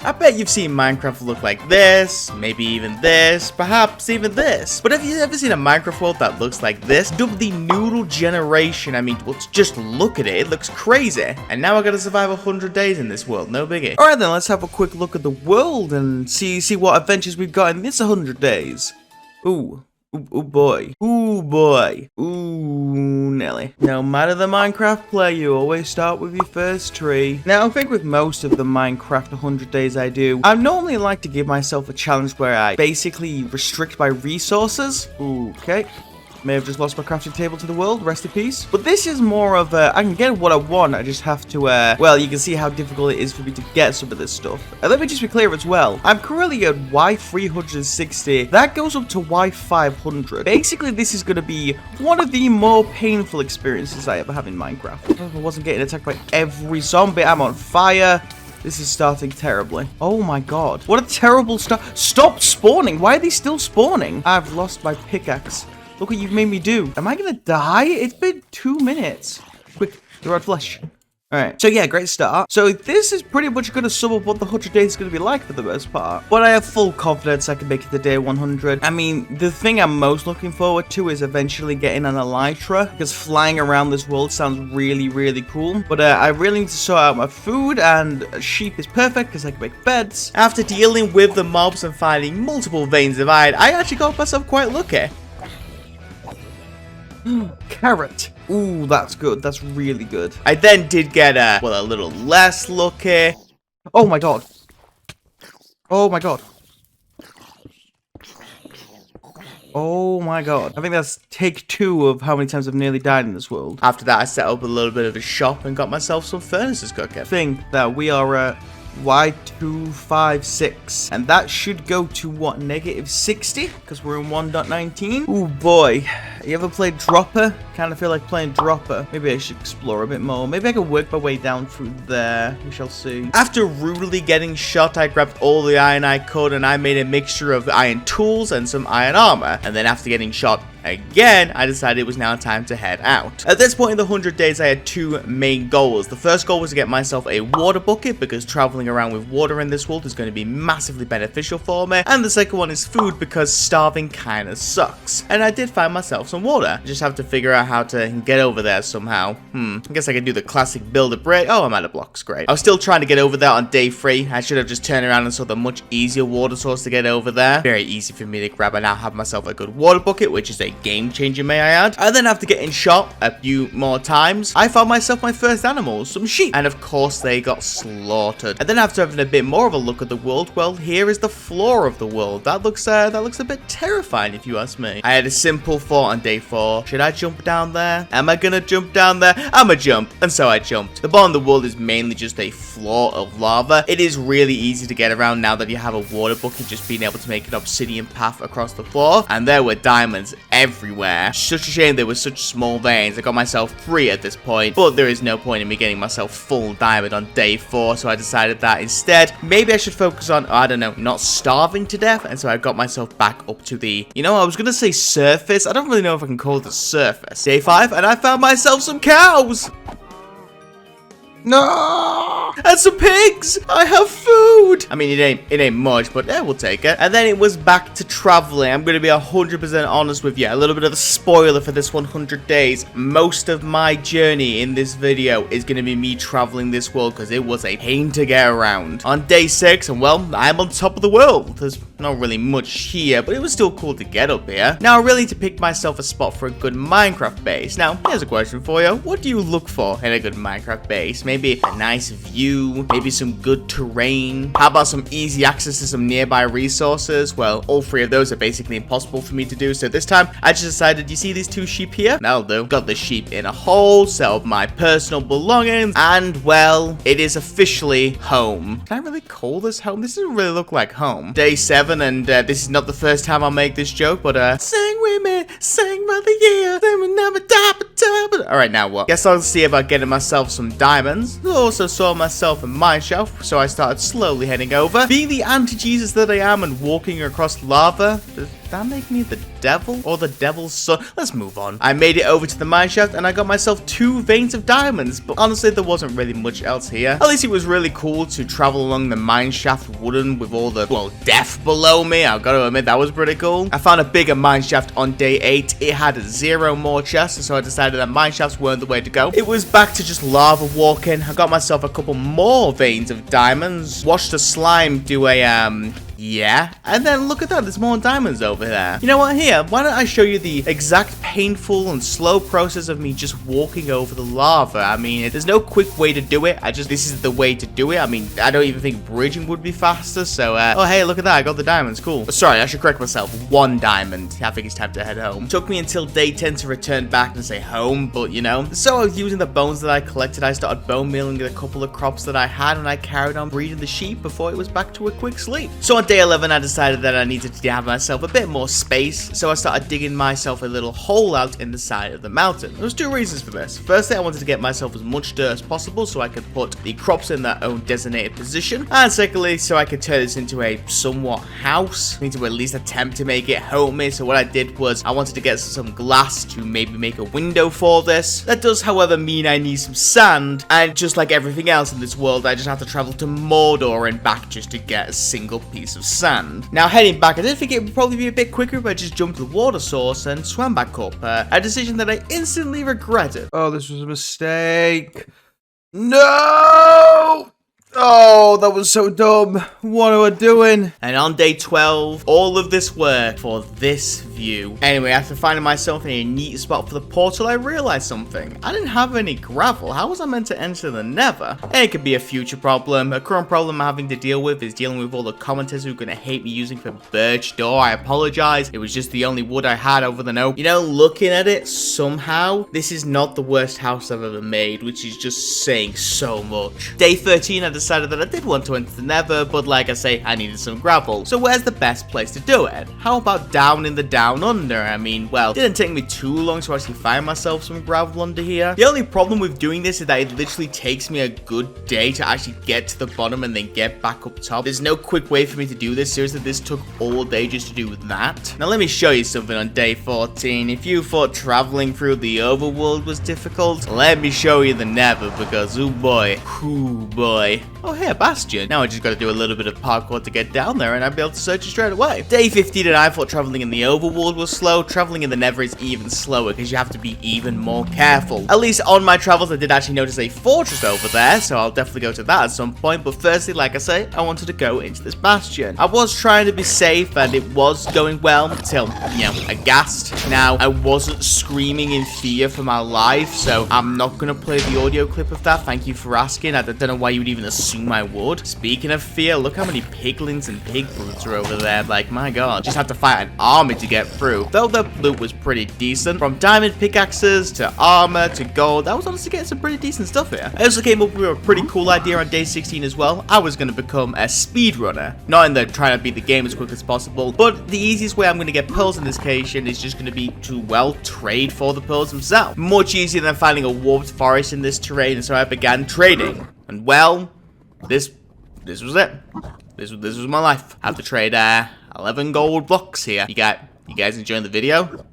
I bet you've seen Minecraft look like this, maybe even this, perhaps even this. But have you ever seen a Minecraft world that looks like this? Dubbed the Noodle Generation. I mean, well, just look at it. It looks crazy. And now I gotta survive 100 days in this world. No biggie. Alright then, let's have a quick look at the world and see what adventures we've got in this 100 days. Ooh. Ooh boy. Ooh boy. Ooh Nelly. No matter the Minecraft play, you always start with your first tree. Now I think with most of the Minecraft 100 days I do, I normally like to give myself a challenge where I basically restrict my resources. Ooh, okay. May have just lost my crafting table to the world, rest in peace. But this is more of a, I can get what I want, I just have to, well, you can see how difficult it is for me to get some of this stuff. And let me just be clear as well, I'm currently at Y360, that goes up to Y500. Basically, this is going to be one of the more painful experiences I ever have in Minecraft. If I wasn't getting attacked by every zombie, I'm on fire. This is starting terribly. Oh my god. What a terrible start. Stop spawning. Why are they still spawning? I've lost my pickaxe. Look what you've made me do. Am I gonna die? It's been 2 minutes. Quick, the red flesh. Alright, so yeah, great start. So this is pretty much going to sum up what the 100 days is going to be like for the most part. But I have full confidence I can make it to day 100. I mean, the thing I'm most looking forward to is eventually getting an elytra, because flying around this world sounds really, really cool. But I really need to sort out my food, and sheep is perfect because I can make beds. After dealing with the mobs and finding multiple veins of iron, I actually got myself quite lucky. Carrot. Ooh, that's good. That's really good. I then did get well, a little less lucky. Oh my god. Oh my god. Oh my god. I think that's take 2 of how many times I've nearly died in this world. After that, I set up a little bit of a shop and got myself some furnaces cooking. I think that we are Y256, and that should go to what, -60, because we're in 1.19. Ooh boy, you ever played Dropper? Kind of feel like playing Dropper. Maybe I should explore a bit more. Maybe I can work my way down through there. We shall see. After rudely getting shot, I grabbed all the iron I could, and I made a mixture of iron tools and some iron armor. And then after getting shot again, I decided it was now time to head out. At this point in the 100 days, I had 2 main goals. The first goal was to get myself a water bucket, because traveling around with water in this world is going to be massively beneficial for me. And the second one is food, because starving kind of sucks. And I did find myself some water. I just have to figure out how to get over there somehow. I guess I can do the classic build a brick. Oh, I'm out of blocks. Great. I was still trying to get over there on day 3. I should have just turned around and saw the much easier water source to get over there. Very easy for me to grab. I now have myself a good water bucket, which is a game changer, may I add. And then after getting shot a few more times, I found myself my first animals, some sheep. And of course, they got slaughtered. And then after having a bit more of a look at the world, well, here is the floor of the world. That looks a bit terrifying, if you ask me. I had a simple thought on day 4. Should I jump down there? Am I gonna jump down there? I'ma jump. And so I jumped. The bottom of the world is mainly just a floor of lava. It is really easy to get around now that you have a water bucket, just being able to make an obsidian path across the floor. And there were diamonds everywhere. Such a shame there were such small veins. I got myself 3 at this point, but there is no point in me getting myself full diamond on day 4, so I decided that instead, maybe I should focus on, I don't know, not starving to death. And so I got myself back up to the, you know, I was gonna say surface. I don't really know if I can call it the surface. Day 5, and I found myself some cows. No! And some pigs! I have food! I mean, it ain't much, but yeah, we'll take it. And then it was back to traveling. I'm gonna be 100% honest with you. A little bit of a spoiler for this 100 days. Most of my journey in this video is gonna be me traveling this world, because it was a pain to get around. On day 6, and well, I'm on top of the world. There's not really much here, but it was still cool to get up here. Now, I really need to pick myself a spot for a good Minecraft base. Now, here's a question for you. What do you look for in a good Minecraft base? Maybe a nice view, maybe some good terrain. How about some easy access to some nearby resources? Well, all 3 of those are basically impossible for me to do, so this time I just decided, you see these 2 sheep here? That'll do. Got the sheep in a hole, set up my personal belongings, and well, it is officially home. Can I really call this home? This doesn't really look like home. Day 7, and this is not the first time I'll make this joke, but sing with me, sing by the year, sing with never die. Alright, now what? Guess I'll see about getting myself some diamonds. I also saw myself a mine shaft, so I started slowly heading over. Being the anti-Jesus that I am and walking across lava, that make me the devil or the devil's son? Let's move on. I made it over to the mineshaft and I got myself 2 veins of diamonds, but honestly there wasn't really much else here. At least it was really cool to travel along the mineshaft wooden with all the, well, death below me. I've got to admit that was pretty cool. I found a bigger mineshaft on day 8. It had 0 more chests, so I decided that mineshafts weren't the way to go. It was back to just lava walking. I got myself a couple more veins of diamonds. Watched the slime do a yeah, and then look at that, there's more diamonds over there. You know what, here, why don't I show you the exact painful and slow process of me just walking over the lava. I mean, there's no quick way to do it. This is the way to do it. I mean, I don't even think bridging would be faster, so, oh, hey, look at that, I got the diamonds, cool. Sorry, I should correct myself, 1 diamond. I think it's time to head home. Took me until day 10 to return back and say home, but, you know. So I was using the bones that I collected. I started bone mealing a couple of crops that I had, and I carried on breeding the sheep before it was back to a quick sleep. So on day 11, I decided that I needed to have myself a bit more space, so I started digging myself a little hole out in the side of the mountain. There was 2 reasons for this. Firstly, I wanted to get myself as much dirt as possible so I could put the crops in their own designated position, and secondly, so I could turn this into a somewhat house. I need to at least attempt to make it homey, so what I did was I wanted to get some glass to maybe make a window for this. That does, however, mean I need some sand, and just like everything else in this world, I just have to travel to Mordor and back just to get a single piece of sand. Now, heading back, I did think it would probably be a bit quicker if I just jumped to the water source and swam back up. A decision that I instantly regretted. Oh, this was a mistake. No! Oh, that was so dumb. What am I doing? And on day 12, all of this work for this view. Anyway, after finding myself in a neat spot for the portal, I realized something. I didn't have any gravel. How was I meant to enter the nether? And it could be a future problem. A current problem I'm having to deal with is dealing with all the commenters who are going to hate me using for birch door. I apologize. It was just the only wood I had over the oak. You know, looking at it, somehow, this is not the worst house I've ever made, which is just saying so much. Day 13, I decided that I did want to enter the nether, but like I say, I needed some gravel. So where's the best place to do it? How about down in the down under? I mean, well, it didn't take me too long to actually find myself some gravel under here. The only problem with doing this is that it literally takes me a good day to actually get to the bottom and then get back up top. There's no quick way for me to do this. Seriously, this took all day just to do that. Now let me show you something on day 14. If you thought traveling through the overworld was difficult, let me show you the nether, because oh boy. Oh hey, a bastion. Now I just got to do a little bit of parkour to get down there and I'll be able to search it straight away. Day 15 and I thought traveling in the overworld was slow. Traveling in the nether is even slower because you have to be even more careful. At least on my travels I did actually notice a fortress over there, so I'll definitely go to that at some point. But firstly, like I say, I wanted to go into this bastion. I was trying to be safe and it was going well until, you know, I gassed. Now, I wasn't screaming in fear for my life, so I'm not going to play the audio clip of that. Thank you for asking. I don't know why you would even assume I would. Speaking of fear, look how many piglins and pig brutes are over there. Like, my god. Just have to fight an army to get through. Though the loot was pretty decent. From diamond pickaxes to armor to gold, I was honestly getting some pretty decent stuff here. I also came up with a pretty cool idea on day 16 as well. I was going to become a speedrunner. Not in the trying to beat the game as quick as possible, but the easiest way I'm going to get pearls in this occasion is just going to be to, well, trade for the pearls themselves. Much easier than finding a warped forest in this terrain, and so I began trading. And well, this was it. This was my life. I have to trade 11 gold blocks here. You guys enjoying the video?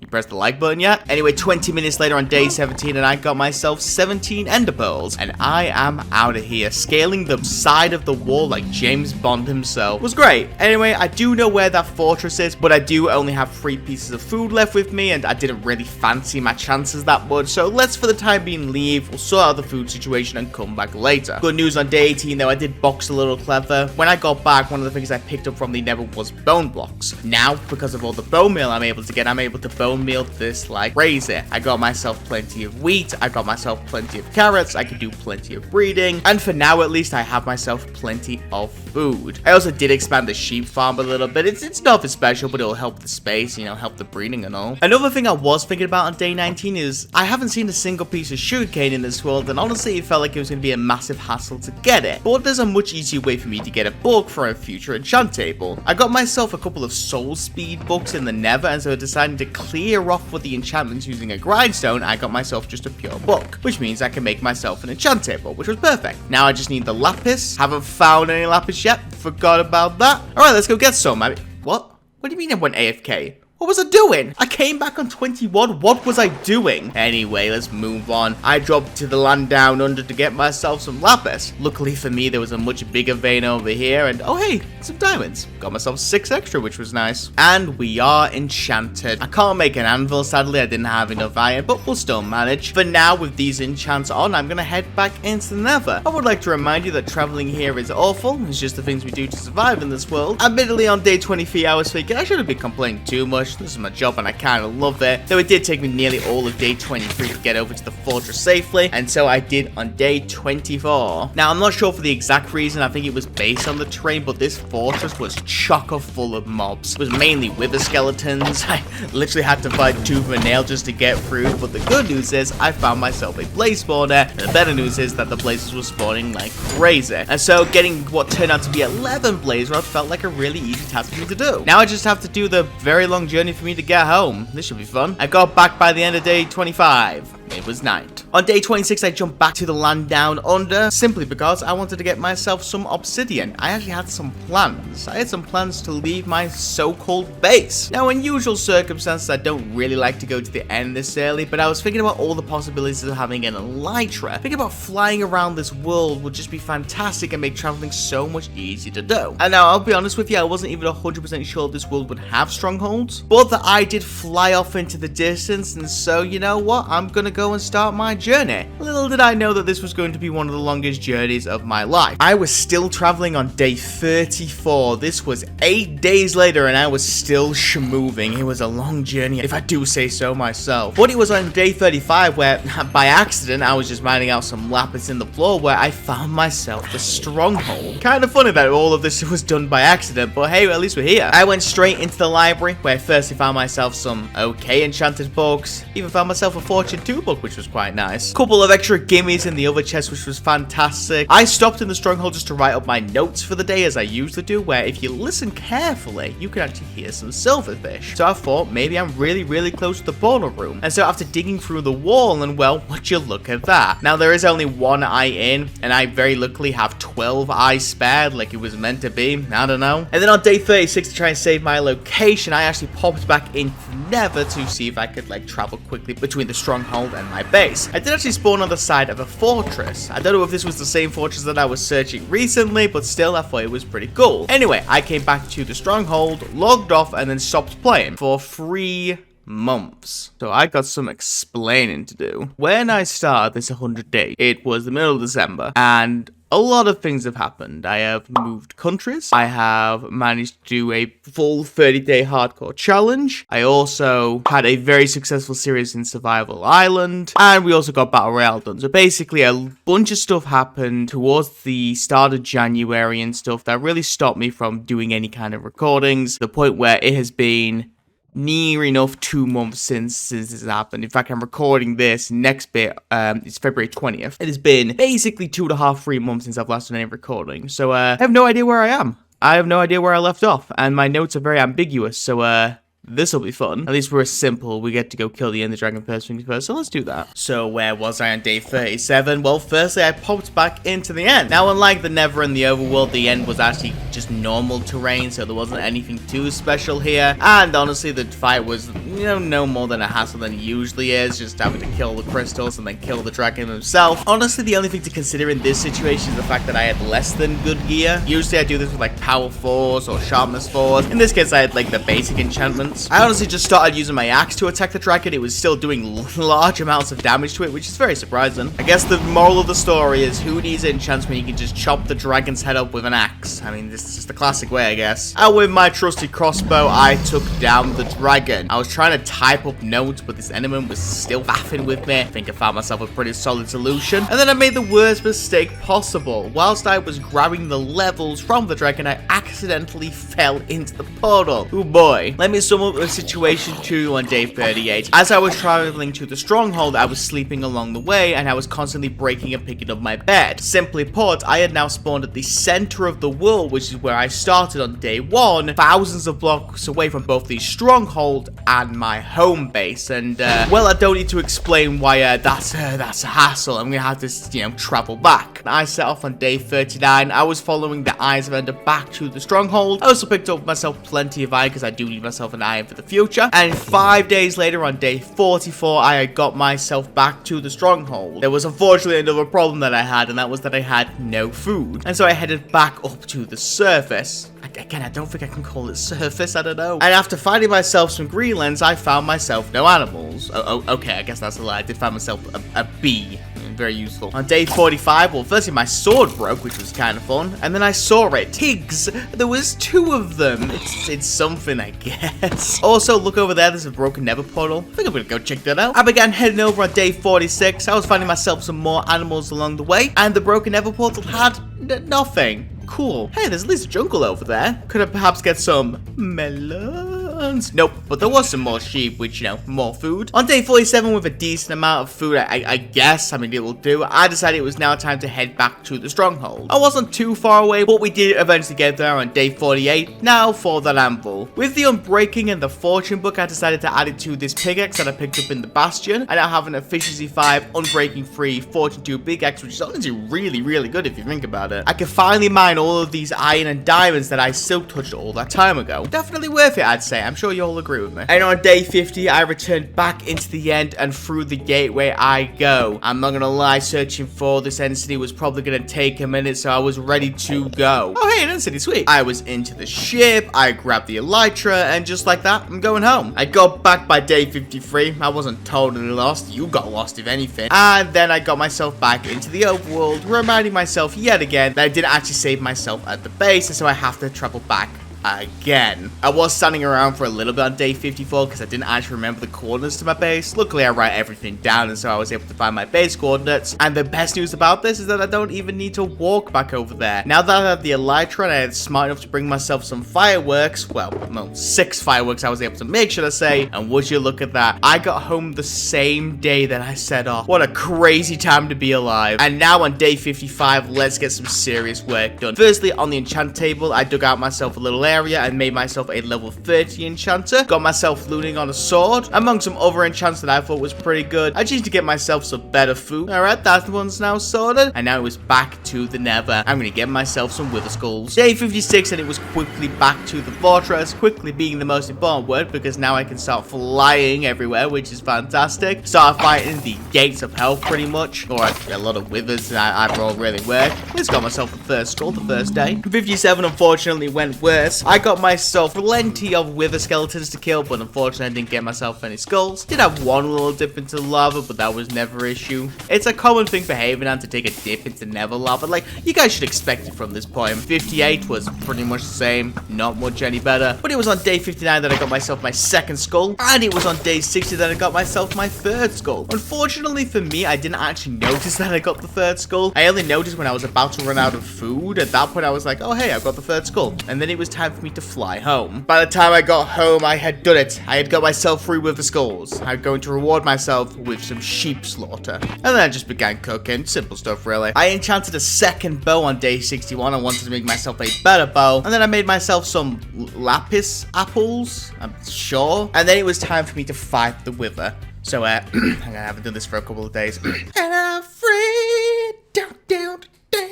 You pressed the like button yet? Anyway, 20 minutes later on day 17 and I got myself 17 ender pearls. And I am out of here. Scaling the side of the wall like James Bond himself was great. Anyway, I do know where that fortress is, but I do only have 3 pieces of food left with me and I didn't really fancy my chances that much. So let's for the time being leave. We'll sort out the food situation and come back later. Good news on day 18 though, I did box a little clever. When I got back, one of the things I picked up from the nether was bone blocks. Now, because of all the bone meal I'm able to get, I'm able to bone meal this like crazy. I got myself plenty of wheat, I got myself plenty of carrots, I could do plenty of breeding, and for now at least I have myself plenty of food. I also did expand the sheep farm a little bit. It's nothing special, but it'll help the space, you know, help the breeding and all. Another thing I was thinking about on day 19 is I haven't seen a single piece of sugarcane in this world, and honestly it felt like it was going to be a massive hassle to get it. But there's a much easier way for me to get a book for a future enchant table. I got myself a couple of soul speed books in the nether, and so I decided to clear off with the enchantments using a grindstone. I got myself just a pure book, which means I can make myself an enchant table, which was perfect. Now I just need the lapis. Haven't found any lapis yet. Forgot about that. Alright, let's go get some. What? What do you mean I went AFK? What was I doing? I came back on 21. What was I doing? Anyway, let's move on. I dropped to the land down under to get myself some lapis. Luckily for me, there was a much bigger vein over here. And oh, hey, some diamonds. Got myself 6 extra, which was nice. And we are enchanted. I can't make an anvil, sadly. I didn't have enough iron, but we'll still manage. For now, with these enchants on, I'm going to head back into the nether. I would like to remind you that traveling here is awful. It's just the things we do to survive in this world. Admittedly, on day 23, I was thinking I shouldn't be complaining too much. This is my job and I kind of love it. Though it did take me nearly all of day 23 to get over to the fortress safely, and so I did on day 24. Now, I'm not sure for the exact reason. I think it was based on the terrain, but this fortress was chocker full of mobs. It was mainly wither skeletons. I literally had to fight tooth and nail just to get through, but the good news is I found myself a blaze spawner, and the better news is that the blazes were spawning like crazy. And so getting what turned out to be 11 blaze rods felt like a really easy task for me to do. Now I just have to do the very long journey for me to get home. This should be fun. I got back by the end of day 25. It was night. On day 26, I jumped back to the land down under, simply because I wanted to get myself some obsidian. I actually had some plans. I had some plans to leave my so-called base. Now, in usual circumstances, I don't really like to go to the end this early, but I was thinking about all the possibilities of having an elytra. Thinking about flying around this world would just be fantastic and make traveling so much easier to do. And now, I'll be honest with you, I wasn't even 100% sure this world would have strongholds, but that I did fly off into the distance, and so, you know what? I'm gonna go and start my journey. Little did I know that this was going to be one of the longest journeys of my life. I was still traveling on day 34. This was 8 days later and I was still schmoving. It was a long journey, if I do say so myself. But it was on day 35 where, by accident, I was just mining out some lapis in the floor where I found myself the stronghold. Kind of funny that all of this was done by accident, but hey, at least we're here. I went straight into the library where I firstly found myself some okay enchanted books. Even found myself a Fortune 2 book, which was quite nice. Couple of extra gimmies in the other chest, which was fantastic. I stopped in the stronghold just to write up my notes for the day, as I usually do, where if you listen carefully, you can actually hear some silverfish. So I thought maybe I'm really close to the portal room. And so after digging through the wall, and well, would you look at that? Now there is only 1 eye in, and I very luckily have 12 eyes spared, like it was meant to be. I don't know. And then on day 36, to try and save my location, I actually popped back into Nether to see if I could like travel quickly between the stronghold and my base. I did actually spawn on the side of a fortress. I don't know if this was the same fortress that I was searching recently, but still I thought it was pretty cool. Anyway, I came back to the stronghold, logged off, and then stopped playing for 3 months. So I got some explaining to do. When I started this 100 days, it was the middle of December, and a lot of things have happened. I have moved countries. I have managed to do a full 30-day hardcore challenge. I also had a very successful series in Survival Island. And we also got Battle Royale done. So basically, a bunch of stuff happened towards the start of January and stuff that really stopped me from doing any kind of recordings. The point where it has been near enough 2 months since this happened. In fact, I'm recording this next bit, it's February 20th. It has been basically 2.5, 3 months since I've last done any recording. So, I have no idea where I am. I have no idea where I left off, and my notes are very ambiguous, so, this will be fun. At least we're simple. We get to go kill the Ender Dragon first things first, so let's do that. So where was I on day 37? Well, firstly, I popped back into the end. Now, unlike the Nether and the Overworld, the end was actually just normal terrain, so there wasn't anything too special here. And honestly, the fight was, you know, no more than a hassle than it usually is, just having to kill the crystals and then kill the dragon himself. Honestly, the only thing to consider in this situation is the fact that I had less than good gear. Usually, I do this with like power 4s or sharpness 4s. In this case, I had like the basic enchantments. I honestly just started using my axe to attack the dragon. It was still doing large amounts of damage to it, which is very surprising. I guess the moral of the story is who needs enchants when you can just chop the dragon's head up with an axe? I mean, this is just the classic way, I guess. And with my trusty crossbow, I took down the dragon. I was trying to type up notes, but this enemy was still faffing with me. I think I found myself a pretty solid solution. And then I made the worst mistake possible. Whilst I was grabbing the levels from the dragon, I accidentally fell into the portal. Oh boy. Let me sum similar situation to on day 38. As I was traveling to the stronghold, I was sleeping along the way, and I was constantly breaking and picking up my bed. Simply put, I had now spawned at the center of the world, which is where I started on day 1, thousands of blocks away from both the stronghold and my home base. And well, I don't need to explain why that's a hassle. I'm gonna have to, you know, travel back. I set off on day 39. I was following the Eyes of Ender back to the stronghold. I also picked up myself plenty of iron because I do need myself an iron for the future. And 5 days later, on day 44, I had got myself back to the stronghold. There was unfortunately another problem that I had, and that was that I had no food. And so I headed back up to the surface. Again, I don't think I can call it surface, I don't know. And after finding myself some greenlands, I found myself no animals. Oh, okay, I guess that's a lie. I did find myself a bee. Very useful. On day 45, well, firstly my sword broke, which was kind of fun, and then I saw it. Pigs! There was 2 of them. It's something, I guess. Also, look over there, there's a broken nether portal. I think I'm gonna go check that out. I began heading over on day 46. I was finding myself some more animals along the way, and the broken nether portal had nothing. Cool. Hey, there's at least a jungle over there. Could I perhaps get some melons? Nope, but there was some more sheep, which, you know, more food. On day 47, with a decent amount of food, I guess, I mean, it will do, I decided it was now time to head back to the stronghold. I wasn't too far away, but we did eventually get there on day 48. Now for the anvil. With the unbreaking and the fortune book, I decided to add it to this pickaxe that I picked up in the bastion. I now have an efficiency 5, unbreaking 3, fortune 2 pickaxe, which is honestly really, really good if you think about it. I can finally mine all of these iron and diamonds that I silk touched all that time ago. Definitely worth it, I'd say. I'm sure you all agree with me. And on day 50, I returned back into the end, and through the gateway I go. I'm not gonna lie, searching for this entity was probably gonna take a minute, so I was ready to go. Oh, hey, an entity, sweet. I was into the ship, I grabbed the elytra, and just like that, I'm going home. I got back by day 53. I wasn't totally lost. You got lost, if anything. And then I got myself back into the overworld, reminding myself yet again that I didn't actually save myself at the base, and so I have to travel back again. I was standing around for a little bit on day 54 because I didn't actually remember the coordinates to my base. Luckily, I write everything down, and so I was able to find my base coordinates. And the best news about this is that I don't even need to walk back over there. Now that I have the elytra and I am smart enough to bring myself some fireworks, well, no, 6 fireworks I was able to make, should I say, and would you look at that, I got home the same day that I set off. What a crazy time to be alive. And now on day 55, let's get some serious work done. Firstly, on the enchant table, I dug out myself a little area and made myself a level 30 enchanter. Got myself looting on a sword, among some other enchants that I thought was pretty good. I just need to get myself some better food. Alright, that one's now sorted, and now it was back to the nether. I'm gonna get myself some wither skulls. Day 56, and it was quickly back to the fortress, quickly being the most important word, because now I can start flying everywhere, which is fantastic. Start fighting the gates of hell pretty much, or a lot of withers that I roll really work. Just got myself a first skull the first day. 57 unfortunately went worse. I got myself plenty of wither skeletons to kill, but unfortunately I didn't get myself any skulls. Did have one little dip into lava, but that was never an issue. It's a common thing for Havenhand to take a dip into nether lava. Like, you guys should expect it from this point. 58 was pretty much the same, not much any better. But it was on day 59 that I got myself my second skull, and it was on day 60 that I got myself my third skull. Unfortunately for me, I didn't actually notice that I got the third skull. I only noticed when I was about to run out of food. At that point I was like, oh hey, I've got the third skull. And then it was time for me to fly home. By the time I got home, I had done it. I had got myself free with the skulls. I was going to reward myself with some sheep slaughter. And then I just began cooking. Simple stuff, really. I enchanted a second bow on day 61. I wanted to make myself a better bow. And then I made myself some lapis apples, I'm sure. And then it was time for me to fight the wither. So, I haven't done this for a couple of days. And I'm free, down,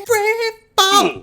free.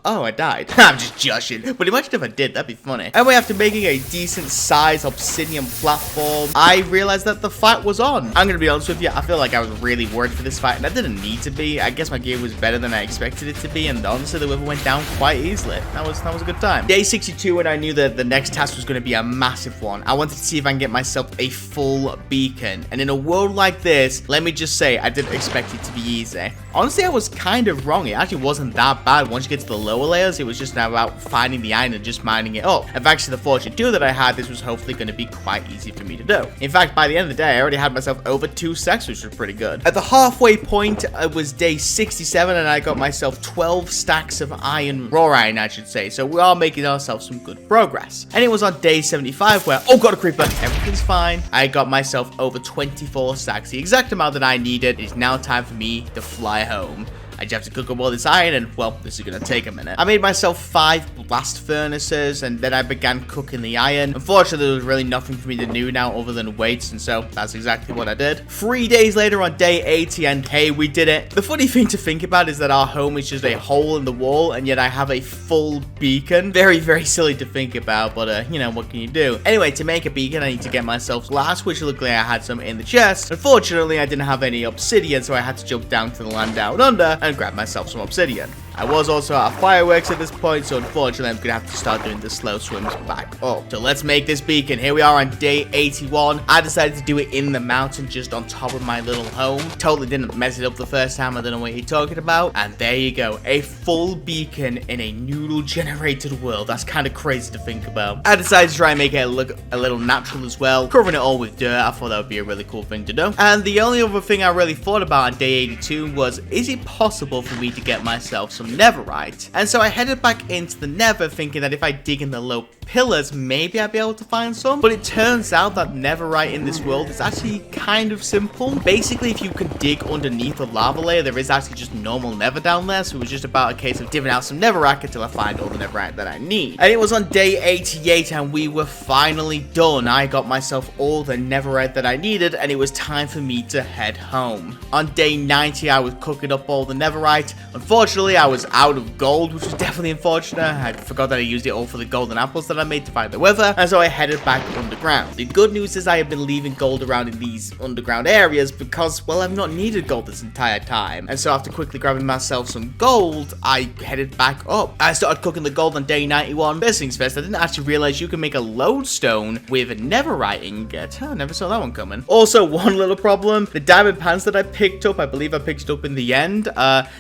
Oh, I died. I'm just joshing. But imagine if I did, that'd be funny. Anyway, after making a decent size obsidian platform, I realized that the fight was on. I'm gonna be honest with you, I feel like I was really worried for this fight, and I didn't need to be. I guess my gear was better than I expected it to be, and honestly, the wither went down quite easily. That was a good time. Day 62, and I knew that the next task was gonna be a massive one. I wanted to see if I can get myself a full beacon. And in a world like this, let me just say, I didn't expect it to be easy. Honestly, I was kind of wrong. It actually wasn't that bad once you get to the low lower layers. It was just now about finding the iron and just mining it up. And thanks to the Fortune 2 that I had, this was hopefully going to be quite easy for me to do. In fact, by the end of the day, I already had myself over 2 stacks, which was pretty good. At the halfway point, it was day 67, and I got myself 12 stacks of iron, raw iron, I should say. So we are making ourselves some good progress. And it was on day 75 where, oh god, a creeper, everything's fine. I got myself over 24 stacks, the exact amount that I needed. It is now time for me to fly home. I just have to cook up all this iron, and, well, this is going to take a minute. I made myself 5 blast furnaces, and then I began cooking the iron. Unfortunately, there was really nothing for me to do now other than wait, and so that's exactly what I did. 3 days later on day 80, and hey, we did it. The funny thing to think about is that our home is just a hole in the wall, and yet I have a full beacon. Very, very silly to think about, but, you know, what can you do? Anyway, to make a beacon, I need to get myself glass, which luckily I had some in the chest. Unfortunately, I didn't have any obsidian, so I had to jump down to the land down under and grab myself some obsidian. I was also out of fireworks at this point, so unfortunately I'm going to have to start doing the slow swims back up. So let's make this beacon. Here we are on day 81. I decided to do it in the mountain just on top of my little home. Totally didn't mess it up the first time. I don't know what you're talking about. And there you go. A full beacon in a noodle generated world. That's kind of crazy to think about. I decided to try and make it look a little natural as well. Covering it all with dirt. I thought that would be a really cool thing to do. And the only other thing I really thought about on day 82 was, is it possible for me to get myself some netherite? And so I headed back into the nether thinking that if I dig in the low pillars, maybe I'd be able to find some. But it turns out that netherite in this world is actually kind of simple. Basically, if you can dig underneath the lava layer, there is actually just normal nether down there. So it was just about a case of diving out some netherite until I find all the netherite that I need. And it was on day 88 and we were finally done. I got myself all the netherite that I needed and it was time for me to head home. On day 90, I was cooking up all the netherite. Unfortunately, I was out of gold, which was definitely unfortunate. I forgot that I used it all for the golden apples that I made to fight the weather, and so I headed back underground. The good news is I have been leaving gold around in these underground areas because, well, I've not needed gold this entire time. And so after quickly grabbing myself some gold, I headed back up. I started cooking the gold on day 91. First things first, I didn't actually realize you can make a lodestone with a netherite ingot. I never saw that one coming. Also, one little problem, the diamond pants that I picked up, I believe I picked it up in the end,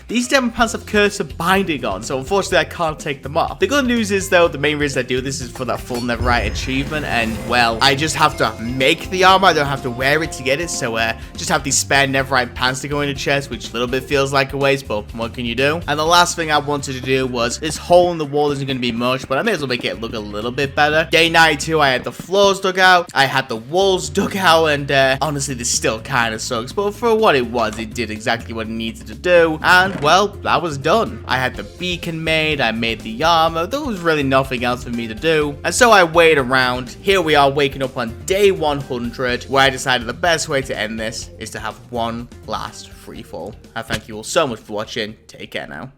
these diamond pants have cursor binding on, so unfortunately I can't take them off. The good news is though, the main reason I do this is for that full netherite achievement, and well, I just have to make the armor, I don't have to wear it to get it, so just have these spare netherite pants to go in the chest, which a little bit feels like a waste, but what can you do? And the last thing I wanted to do was, this hole in the wall isn't going to be much, but I may as well make it look a little bit better. Day 92, I had the floors dug out, I had the walls dug out, and honestly, this still kind of sucks, but for what it was, it did exactly what it needed to do, and well, that was done. I had the beacon made, I made the armor, there was really nothing else for me to do, and so I waited around. Here we are waking up on day 100, where I decided the best way to end this is to have one last free fall. I thank you all so much for watching, take care now.